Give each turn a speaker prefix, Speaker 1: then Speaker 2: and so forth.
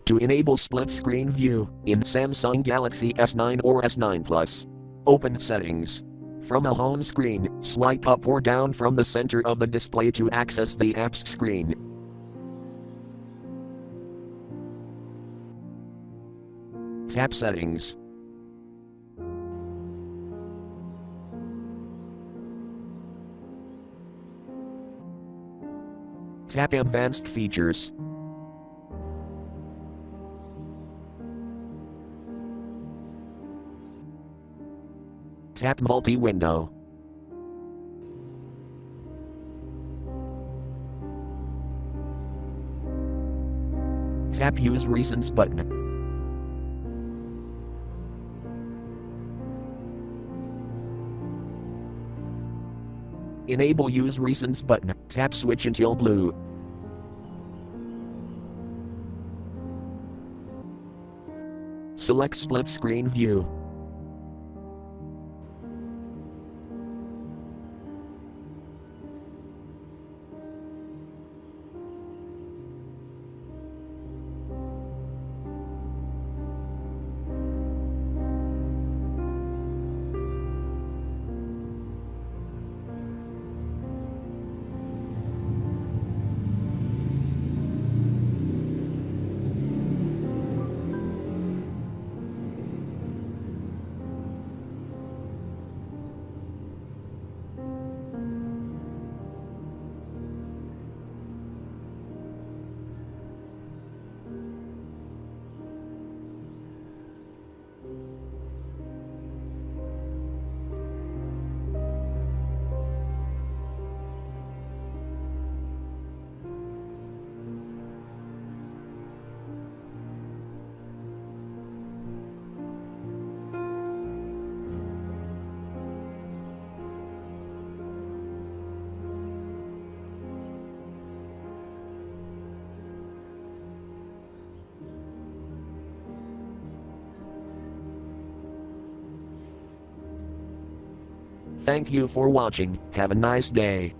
Speaker 1: To enable split screen view in Samsung Galaxy S9 or S9 Plus, open Settings. From a home screen, swipe up or down from the center of the display to access the apps screen. Tap Settings. Tap Advanced Features. Tap Multi-Window. Tap Use Recents button. Enable Use Recents button. Tap Switch until blue. Select Split Screen View. Thank you for watching. Have a nice day.